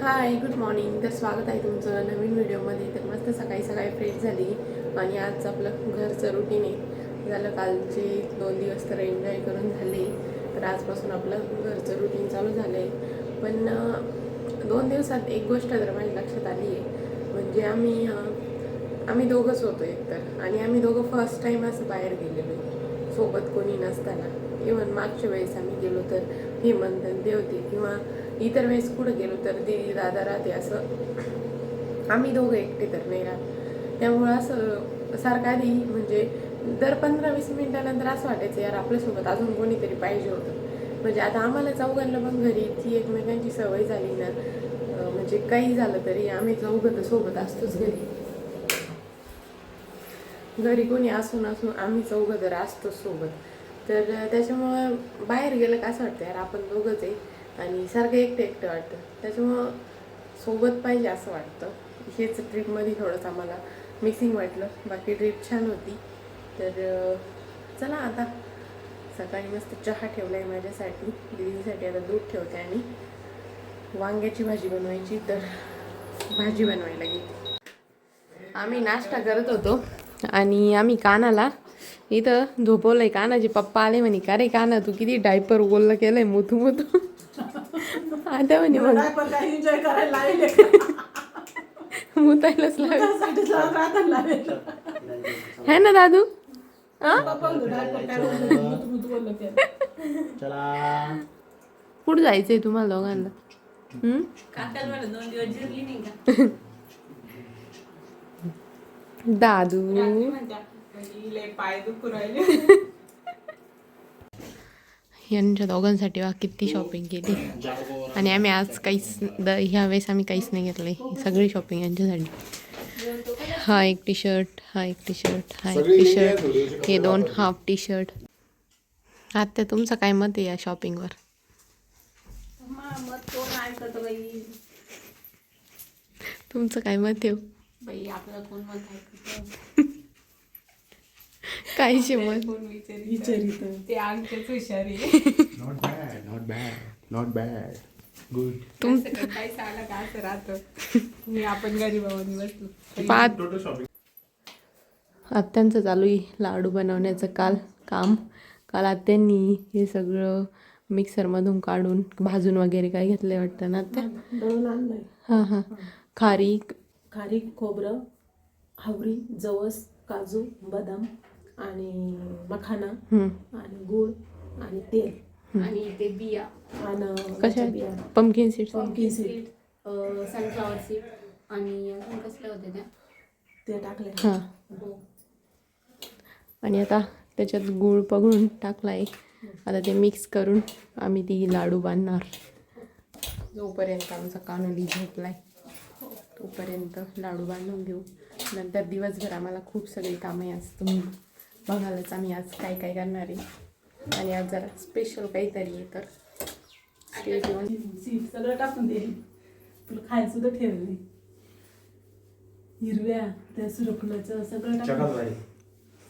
Hi good morning. तर स्वागत आहे तुमचं नवीन व्हिडिओमध्ये. तर मस्त सकाळी सकाळी फ्रेश झाली आणि आज आपलं घरचं रुटीन आहे झालं. कालचे 2 दिवस तर एन्जॉय करून झाले, तर आजपासून आपलं घरचं रुटीन चालू झालं आहे. पण 2 दिवसात एक गोष्ट तर माझ्या लक्षात आली आहे, म्हणजे आम्ही दोघंच होतो एकतर, आणि आम्ही दोघं फर्स्ट टाईम असं बाहेर गेलेलो आहे सोबत कोणी नसताना. इव्हन मागच्या वेळेस आम्ही गेलो तर हेमंत ते होते, किंवा इतर वेळेस कुठं गेलो तर दीदी दादा राहते, असं आम्ही दोघं एकटे तर नाही राहत. त्यामुळं असं सारखं आधी म्हणजे दर 15-20 मिनिटानंतर असं वाटायचं यार आपल्यासोबत अजून कोणीतरी पाहिजे होतं. म्हणजे आता आम्हाला चौघांना पण घरी ती एकमेकांची सवय झाली ना, म्हणजे काही झालं तरी आम्ही चौघं तर सोबत असतोच. घरी कोणी असून आम्ही चौघं तर असतोच सोबत. तर त्याच्यामुळं बाहेर गेलं का असं वाटतं यार आपण दोघंच आहे आणि सारखं एकटं एकटं वाटतं. त्याच्यामुळं सोबत पाहिजे असं वाटतं. हेच ट्रिपमध्ये थोडंसं आम्हाला मिसिंग वाटलं. बाकी ट्रिप छान होती. तर चला आता सकाळी मस्त चहा ठेवला आहे माझ्यासाठी, दीदीसाठी आता दूध ठेवते आणि वांग्याची भाजी बनवायची, तर भाजी बनवायला गेली. आम्ही नाश्ता करत होतो आणि आम्ही कानाला इथं झोपवलंय. कानाचे पप्पा आले म्हणे का रे काना तू किती डायपर ओल्लं केलंय मोठू मोठू. आता म्हणे मग एन्जॉय करायला मुतायलाच है ना दादू. कुठं जायचंय तुम्हाला दोघांना? दादू यांच्या दोघांसाठी वा किती शॉपिंग केली. आणि आम्ही आज ह्या वेळेस आम्ही काहीच नाही घेतलंय, सगळी शॉपिंग यांच्यासाठी. हा एक टी शर्ट, हा एक टी शर्ट, हा एक टी शर्ट, हे 2 हाफ टी शर्ट. आता तुमचं काय मत आहे या शॉपिंगवर? तुमचं काय मत आहे बाई? आपल्याला कोण म्हणत काहीशी मत विचारित ते अंकच हुशारी. Not bad good. तुमचं काय सांगा का असं राहतं. मी आपण गरीबावानी बसलो. आत्यांचं चालू आहे लाडू बनवण्याचं काम. काल आत्यांनी हे सगळं मिक्सरमधून काढून भाजून वगैरे काय घेतलंय वाटतं ना आत्या? दळून आणलंय. हां. खारीक, खोबरं, हावरी, जवस, काजू, बदाम आणि मखाना आणि गूळ आणि तेल आणि ते बिया आणि कशा बिया, पंपकिन सीड, सनफ्लावर सीड आणि अजून कसले होते ते टाकले. हां. आणि आता त्याच्यात गूळ पगळून टाकलाय. आता ते मिक्स करून आम्ही ती लाडू बांधणार. जोपर्यंत आमचा कानोली झोपलाय तोपर्यंत लाडू बांधून घेऊ. नंतर दिवसभर आम्हाला खूप सगळी कामे आज तुम्ही बघालच आम्ही आज काय काय करणार आहे. आणि आज जरा स्पेशल काहीतरी आहे, तर सगळं टाकून दे. तुला खायला सुद्धा ठेवले हिरव्या त्या सूर्यफुलाचं सगळं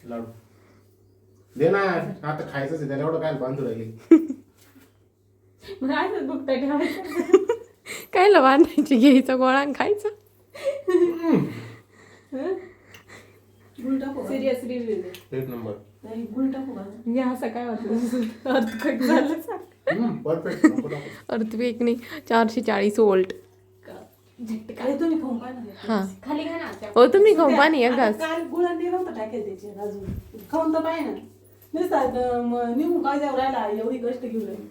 लाडू दे ना, आता खायचंच आहे त्याला, एवढं काय बांधू राहिली. बुकटा ठेवायचं. कायला बांधायची, घ्यायचा गोळा आणि खायचा. गुळ टाकू सिरियस एक नंबर. नाही गुळ टाकू का? या असं काय वाटलं अर्थक्वेक झालं. परफेक्ट. अर्थक्वेक नाही, 440 वोल्ट. काय तुम्ही खाऊन पाहा ना. हां खाली घ्या ना. हो तुम्ही खाऊन पहा एक घास. काय गुळांनी नव्हतं टाकेल त्याचे अजून. खाऊन तर पाहिजे ना. नसतात निघून काय जाऊ राहिला एवढी कष्ट घेऊन राहिली.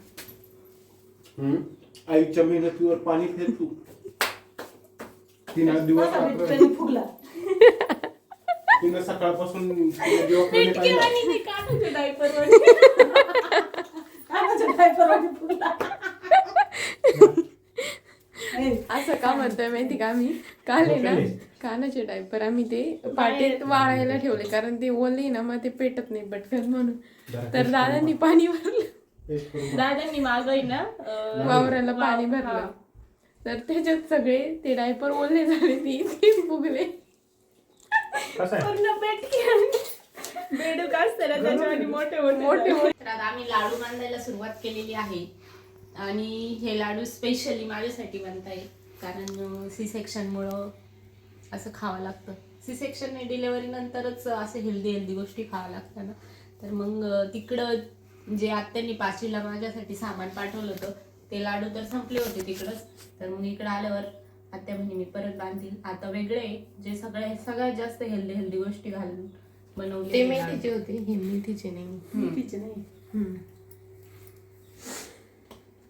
आईच्या मेहनतीवर पाणी फेर तू. 3 दिवस फुगला. तिनं सकाळपासून असं का म्हणतोय माहिती का, आम्ही काल आहे ना कानाचे डायपर आम्ही ते पाटेत वाळायला ठेवले, कारण ते ओले ना मग ते पेटत नाही पटकन म्हणून. तर दादांनी पाणी भरलं, दादांनी माझं ना वावराला पाणी भरलं, तर त्याच्यात सगळे ते डायपर ओले झाले, ते फुगले. बेडूक असते ना त्याच्यामध्ये मोठे मोठे. तर आता आम्ही लाडू बांधायला सुरुवात केलेली आहे आणि हे लाडू स्पेशली माझ्यासाठी बनताय. कारण सी सेक्शनमुळं असं खावं लागतं. सी सेक्शनने डिलेवरी नंतरच असे हेल्दी गोष्टी खावं लागतं ना. तर मग तिकडं जे आत्यांनी पाचवीला माझ्यासाठी सामान पाठवलं होतं ते लाडू तर संपले होते तिकडंच. तर मग इकडं आल्यावर आत्या म्हणे मी परत बांधील. आता वेगळे जे सगळ्यात जास्त हेल्दी गोष्टी घालून बनवले ते मेथीचे होते, हे मेथीचे नाही. मेथीचे नाही.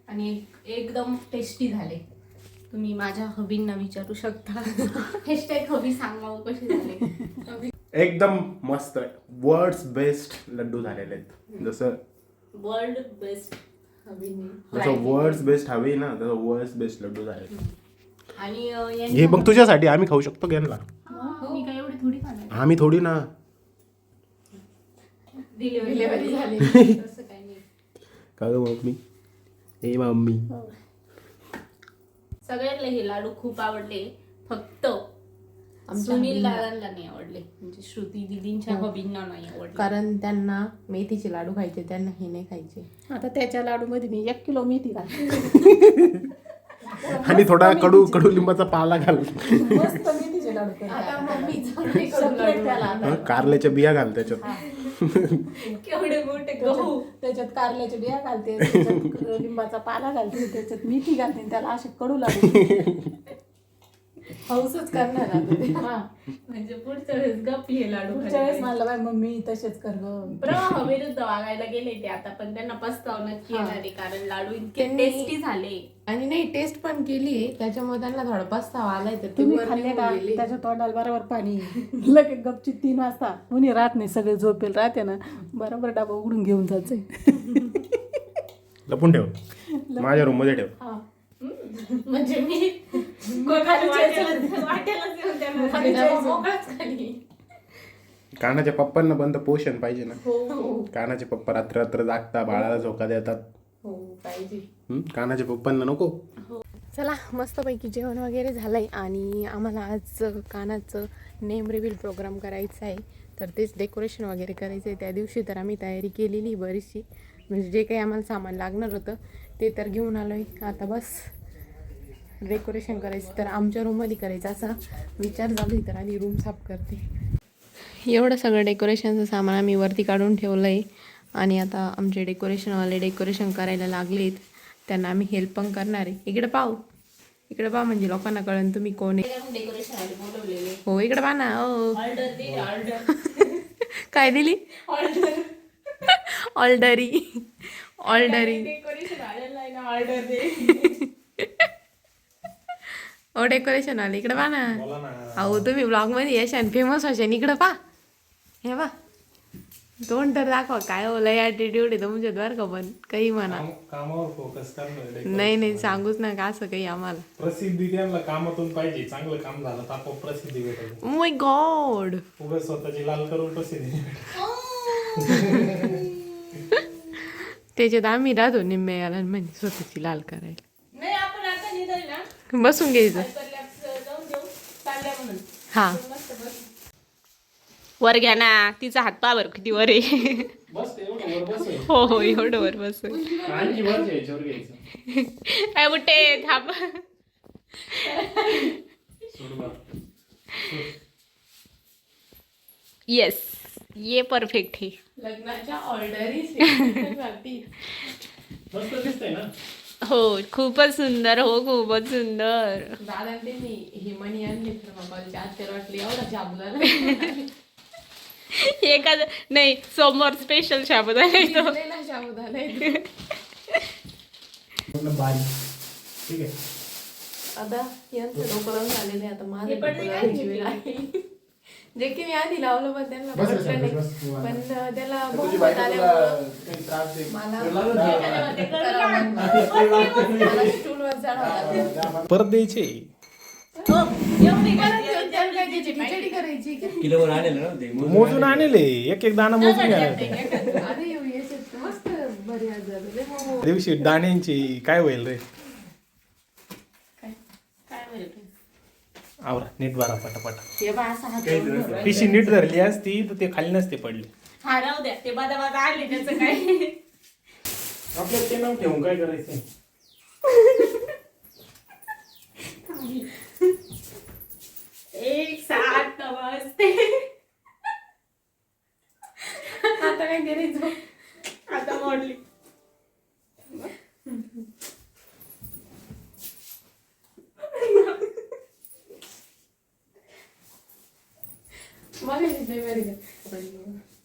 आणि एकदम टेस्टी झाले. तुम्ही माझ्या हबींना विचारू शकता. हॅशटॅग हबी सांगा कसे झाले. एकदम मस्त वर्ल्ड्स बेस्ट लड्डू झालेले आहेत. जसं वर्ल्ड बेस्ट हबीने जसं वर्ल्ड्स बेस्ट हवे ना तसं वर्ल्ड्स बेस्ट लड्डू झाले. आणि हे मग तुझ्यासाठी आम्ही खाऊ शकतो घ्यायला. मी काय एवढी थोडी खाणार. आम्ही थोडी ना डिलिव्हरी झाली तसं काही नाही. का ग मम्मी? हे मम्मी सगळ्यांना हे लाडू खूप आवडले. फक्त सुनील दादांना नाही आवडले, म्हणजे श्रुती दिदींच्या हबींना नाही आवडले. कारण त्यांना मेथीचे लाडू खायचे, त्यांना हे नाही खायचे. आता त्याच्या लाडू मध्ये मी 1 किलो मेथी घालते. आणि थोडा कडू लिंबाचा पाला घाल. मस्त मेथीचे लाडू करते. आता मम्मीचं नाही करू Separate त्याला लाडू. आता. कारल्याच्या बिया घाल त्याच्यात. केवढे मोठे गहू. त्याच्यात कारल्याच्या बिया घालते, त्याच्यात लिंबाचा पाला घालते, त्याच्यात मेथी घालते आणि त्याला असे कडू लागते. हौसच करणार आता ते. हा. म्हणजे पुढच्या वेळेस गप्पी हे लाडू पुढच्या वेळेस म्हणलं बाय मम्मी तसेच कर ग. प्रवाह विरुद्ध वागायला गेले ते आता, पण त्यांना पस्ताव नक्की येणार आहे कारण लाडू इतके त्यांनी- टेस्टी झाले. आणि नाही टेस्ट पण केली त्याच्यामुळे त्यांना थोडा पस्तावा आलाय. तर ते तुम्ही वर खाल्ले निघून का गेले. त्याच्या तोंडाला बरोबर पाणी लगेच गपची 3 वाजता कोणी राहत नाही, सगळे झोपेल राहते ना, बरोबर डबा उघडून घेऊन जायचंय. लपून ठेव, माझ्या रूम मध्ये ठेव. हा. म्हणजे मी वाटेलाच येऊन त्यांना खाली जायचं. मोकळाच खाली. कानाच्या पप्पांना पण तर पोषण पाहिजे ना. हो कानाचे पप्पा रात्र जागता बाळाला झोका देतात. हो पाहिजे. कानाच्या पप्पांना नको. चला मस्तपैकी जेवण वगैरे झालंय आणि आम्हाला आज कानाचं नेम रिव्हील प्रोग्राम करायचा आहे. तर तेच डेकोरेशन वगैरे करायचं आहे. त्या दिवशी तर आम्ही तयारी केलेली बरीचशी, म्हणजे जे काही आम्हाला सामान लागणार होतं ते तर घेऊन आलो आहे. आता बस डेकोरेशन करायचं. तर आमच्या रूममध्ये करायचं असा विचार झाला आहे. तर आधी रूम साफ करते. एवढं सगळं डेकोरेशनचं सामान आम्ही वरती काढून ठेवलं आहे आणि आता आमचे डेकोरेशनवाले डेकोरेशन करायला लागलेत. त्यांना आम्ही हेल्प पण करणार आहे. इकडे पाहू म्हणजे लोकांना कळेल तुम्ही कोण आहे. डेकोरेशन आले बोलवलेले. हो इकडे पहा ना. ऑर्डर दे ऑर्डर. काय दिली? ऑर्डरी डेकोरेशन आलेलं आहे ना, ऑर्डर दे. ओ डेकोरेशन आले इकडे पहा ना. अहो तुम्ही ब्लॉग मध्ये यशान फेमस व्हायचे इकडे पहा. हे पहा तोंड तर दाखवा. काय लय ॲटिट्यूड आहे तुमच्यात बरं का. पण काही म्हणा. कामावर फोकस करणं. नाही सांगूच नका असं काही आम्हाला. प्रसिद्धी त्यांना कामातून पाहिजे. चांगलं काम झालं तर आपोआप प्रसिद्धी भेटेल. Oh my God. उगाच स्वतःची लाल करून प्रसिद्धी नाही भेटत. त्याच्यात आम्ही राहतो निम्मे याला म्हणजे स्वतःची लाल करायला. नाही आपण आता निघाल ना, बसून घ्यायचं. जाऊन देऊ चालल्या म्हणून. हा वर घ्या ना. तिचा हात पावर किती वर आहे. बस एवढं वर बस. हो एवढं वर बस. आणखी वर घ्यायच्यावर घ्यायचं. काय बुट्टे थांब. सोड बा. येस ये परफेक्ट है. लग्नाच्या ऑर्डरी मस्त दिसतंय ना. हो खूपच सुंदर. हो खूपच सुंदर. दादा ते मी ही मणी आणली बाबाच्या आत्याला वाटली एवढा जाबला एखाद नाही सोमवार स्पेशल साबुदाणा येतो. शाबुदाना बारीक. ठीक आहे. आता यांचं डोकं झालेले. आता माझं हे डोकं लावायची वेळ आली. जे की मी आधी लावलं पण त्यांना बस रे, पटलं नाही. बस, बस. पण त्याला तुझी बहुमत बायको तुला आल्यामुळं काही त्रास देईल. मला मला स्टूलवर चढवतात. परत द्यायचे. खिचडी करायची का? किलोवर आणलं ना ते मोजून आणले. एक दाणा मोजून घ्या. अरे येस मस्त बरी आज झालं रे मग. दिवशी दाण्यांची काय होईल रे. काय माहिती आवरा नीट बारा पटापटा. हे बा असा हात लावून धरून. पिशी नीट धरली असती तर ते खाली नसते पडले. हा राहू द्या ते बादा आले त्याचं काय. आपल्याला ते नाव ठेवून काय करायचं.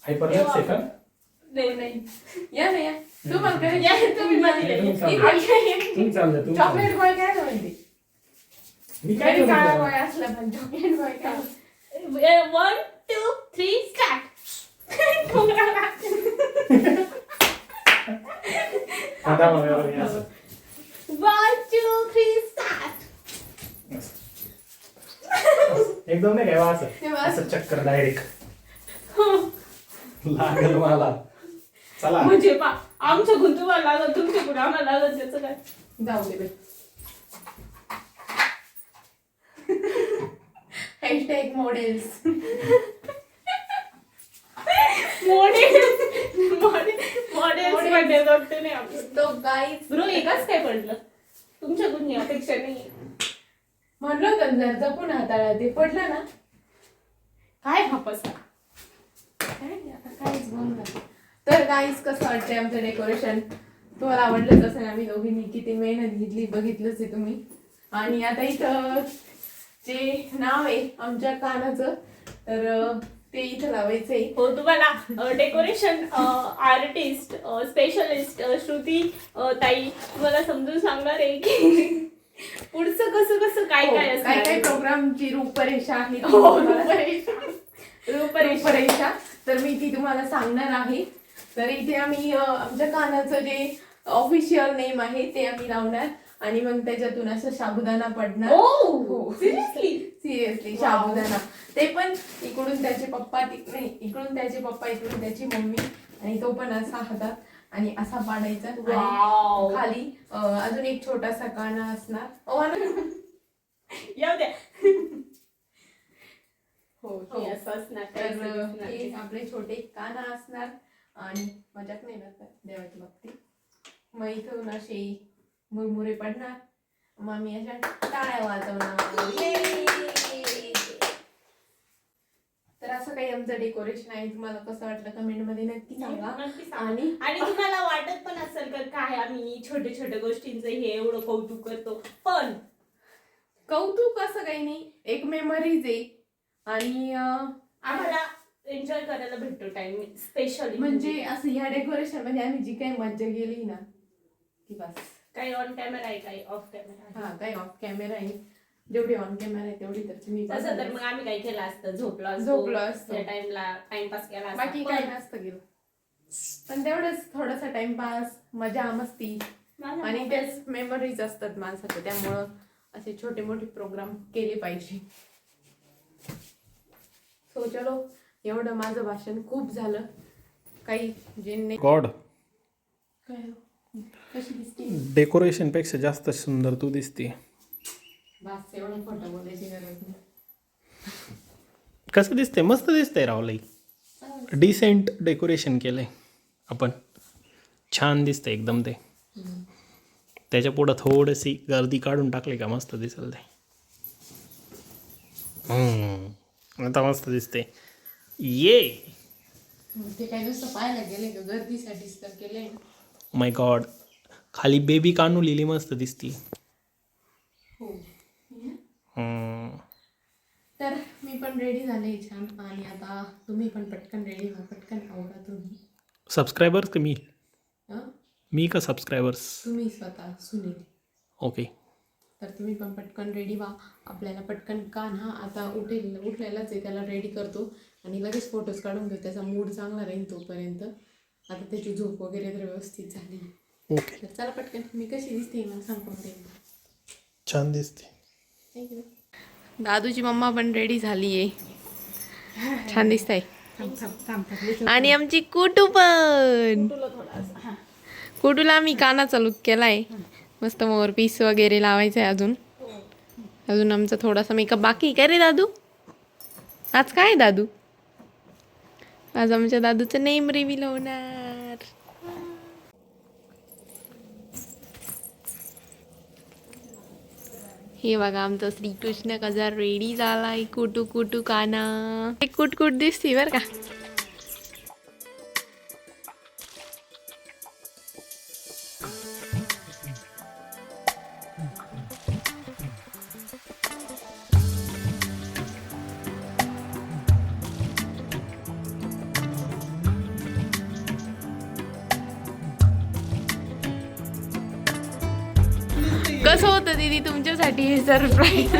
हायपरलेक्स आहे का? नाही या ना या तुम्हाला काय या, तुम्ही मध्ये तुम्ही चालले. चॉकलेट तुम्ही चालले, तुम्ही चालले. बॉय काय म्हणते मी काय घरी करू काळा तुला? बॉय असला पण चॉकलेट बॉय काय 1 2 3 स्टार्ट. आता मग यावर हे असं. 1 2 3 स्टार्ट. एकदम नाही काय असं तेव्हा असं चक्कर डायरेक्ट लागल मला. चला म्हणजे पा आमच्या गुंतुवाला लागत तुमच्याकडे आम्हाला लागत त्याचं काय. जाऊ दे बाई हॅशटॅग मॉडेल्स मॉडेल्स मध्ये बघते नाही आपण. तो गाईच ब्रो एकाच काय पडलं तुमच्याकडून ही अपेक्षा नाही. म्हणलं होतं ना, जर जपून हाताळा ते पडलं ना काय हापसा. काय नाही, आता काहीच बोलणार. तर गाईस कसं वाटतंय आमचं डेकोरेशन तुम्हाला आवडलंच असेल. आम्ही दोघींनी किती मेहनत घेतली बघितलंच आहे तुम्ही. आणि आता इथं जे नाव आहे आमच्या कानाचं तर ते इथं लावायचंय. हो तुम्हाला डेकोरेशन आर्टिस्ट स्पेशलिस्ट श्रुती ताई तुम्हाला समजून सांगणार आहे की पुढचं कसं कसं काय काय काय असणार काय आहे. प्रोग्रामची रूपरेषा आहे ती हो, तुम्हाला- रूपरेषा. रूपरेषा तर मी ती तुम्हाला सांगणार आहे. तर इथे आम्ही आमच्या कानाचं जे ऑफिशियल नेम आहे ते आम्ही लावणार आणि मग त्याच्यातून असं साबुदाणा पडणार. हो सिरियसली. सिरियसली साबुदाणा ते पण इकडून त्याचे पप्पा नाही इकडून त्याचे पप्पा इकडून त्याची मम्मी आणि तो पण असा हातात आणि असा पाडायचा आणि वाव. खाली अजून एक छोटासा काना असणार. येऊ द्या. हो हे असं असणार तर काही असणार हे नाही. आपले छोटे काना असणार आणि मजाक नाही लागतात देवाच्या बाबतीत. मग इथून असे मुरमुरे पडणार मग आम्ही अशा टाळ्या वाजवणार. Yay! तर असं काही आमचं डेकोरेशन आहे. तुम्हाला कसं वाटलं कमेंट मध्ये नक्की सांगा. नक्की सांगा. आणि आणि तुम्हाला वाटत पण असेल का काय आम्ही छोटे छोटे गोष्टींचं हे एवढं कौतुक करतो पण कौतुक असं काही नाही एक मेमरीज आहे आणि आम्हाला एन्जॉय करायला भेटतो टाइम स्पेशली म्हणजे असं ह्या डेकोरेशन मध्ये आम्ही जी काही मज्जा गेली ना की बस. काही ऑन कॅमेरा आहे काही ऑफ कॅमेरा आहे. हा काही ऑफ कॅमेरा आहे जेवढी ऑन कॅमेरा आहे तेवढी तर तुम्ही तसं तर मग आम्ही काय केलं असतं झोपलो झोपलो असतो. त्या टाइमला टाइमपास केला असता. बाकी काही नसतं गेलं पण तेवढंच थोडासा टाइमपास मजा मस्ती माझा आणि मोबाईल- तेच मेमरीज असतात माणसाचे त्यामुळं असे छोटे मोठे प्रोग्राम केले पाहिजे. सो चलो एवढं माझं भाषण खूप झालं. काही जे गॉड काय कशी दिसते डेकोरेशन पेक्षा जास्त सुंदर तू दिसते. बस एवढं खोटं बोलायची गरज नाही. कसं दिसतंय मस्त दिसतंय रावलाई. डिसेंट डेकोरेशन केलंय आपण छान दिसतंय एकदम. ते त्याच्या पुढं थोडीशी गर्दी काढून टाकली का मस्त दिसेल ते. आता मस्त दिसते. ये ते काय नुसतं पाहायला गेले का गर्दीसाठीच तर केलंय ना. माय गॉड खाली बेबी कानू लिहिली मस्त दिसती. हो हम्म. तर मी पण रेडी झाले छान आणि आता तुम्ही पण पटकन रेडी व्हा पटकन आवडा तुम्ही. सबस्क्रायबर्स का मी हं? मी का सबस्क्रायबर्स. तुम्ही स्वतः सुनील. ओके तर तुम्ही पण पटकन रेडी व्हा. आपल्याला पटकन कान्हा आता उठलेलाच आहे त्याला रेडी करतो आणि लगेच फोटोज काढून घेऊ. त्याचा मूड चांगला राहील तोपर्यंत. आता त्याची झोप वगैरे तर व्यवस्थित झाली. ओके तर चला पटकन मी कशी दिसते मला सांगून दे. छान दिसते. थँक्यू. दादूची मम्मा पण रेडी झाली आहे. छान दिसत आहे. आणि आमची कुटू पण कुटूला आम्ही कानाचा लुक केलाय. मस्त मोर पीस वगैरे लावायचं आहे. अजून आमचा थोडासा मेकअप बाकी काय रे दादू. आज काय दादू आज आमच्या दादूचं नेम रिव्हील होणार. हे बघा आमचा श्रीकृष्ण कसा रेडी झालाय. कुटू कुटू काना एक कुटकुट दिसती बर का. कसं होतं दीदी तुमच्यासाठी हे सरप्राईज?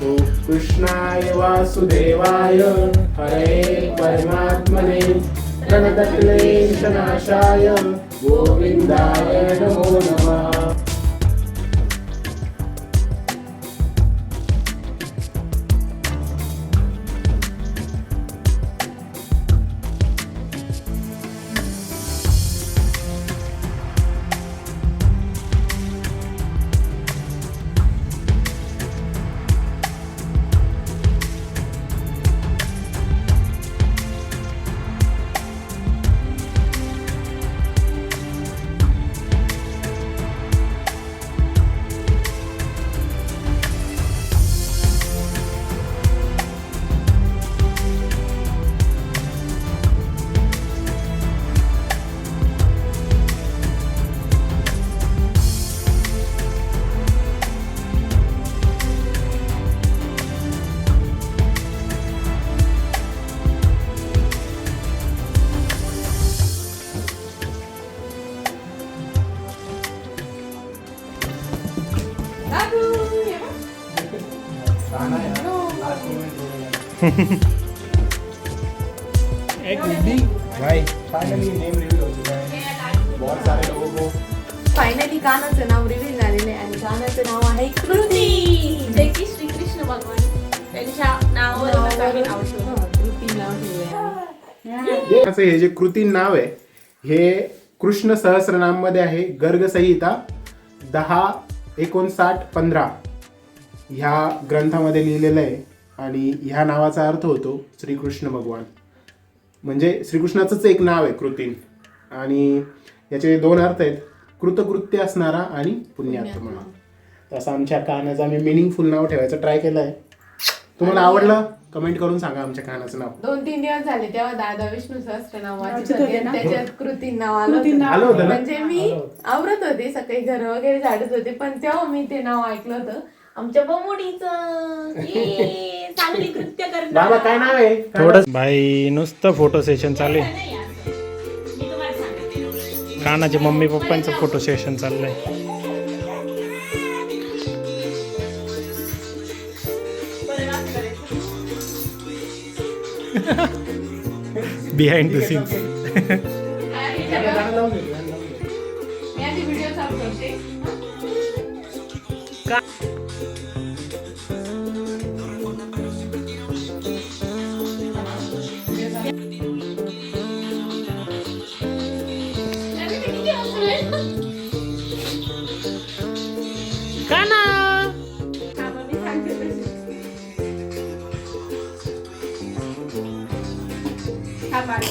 ओ कृष्णाय वासुदेवाय हरे परमात्मने प्रणतक्लेशनाशाय गोविंदाय नमो नमः. भाई फाइनली नेम रिवील हो चुका है. बहुत सारे लोगों को फायनली कानाचं नाव रिव्हील झालेलं आहे आणि कानाचं नाव आहे कृती. जे की श्रीकृष्ण भगवान त्यांच्या नावावरून आम्ही नाव ठेवलं. कृती नाव ठेवलंय. असं हे जे कृतीन नाव आहे हे कृष्ण सहस्रनाम मध्ये आहे. गर्ग संहिता 10:59-15 ह्या ग्रंथामध्ये लिहिलेलं आहे आणि ह्या नावाचा अर्थ होतो श्रीकृष्ण भगवान. म्हणजे श्रीकृष्णाचंच एक नाव आहे कृतीन आणि याचे 2 अर्थ आहेत, कृतकृत्य असणारा आणि पुण्यात्मा. तसं आमच्या कानाचं आम्ही मिनिंगफुल नाव ठेवायचं ट्राय केलं आहे. तुम्हाला आवडलं कमेंट करून सांगा आमच्या कानाचं नाव. 2-3 दिवस झाले तेव्हा दादा विष्णू सहस्त्रनाम वाचत वाचत होते होते आणि ना? त्याच्यात कृती नाव आलं कृती होतं. नाव आलं होतं ना? म्हणजे मी आवरत होते सकाळी घर वगैरे झाडत होते पण तेव्हा मी ते नाव ऐकलं होतं आमच्या बमुडीचं. ये, चांगली कृत्य बाबा करणार. काय नाव आहे? थोडं भाई नुसतं फोटो सेशन चालू आहे. कानाचे मम्मी पप्पांचं फोटो सेशन चाललंय. Behind the scenes. गाणं लावून दे, गाणं लावून दे. मी आधी व्हिडिओ चालू करते. काना हा, मग मी सांगते तशी. हा, बाय.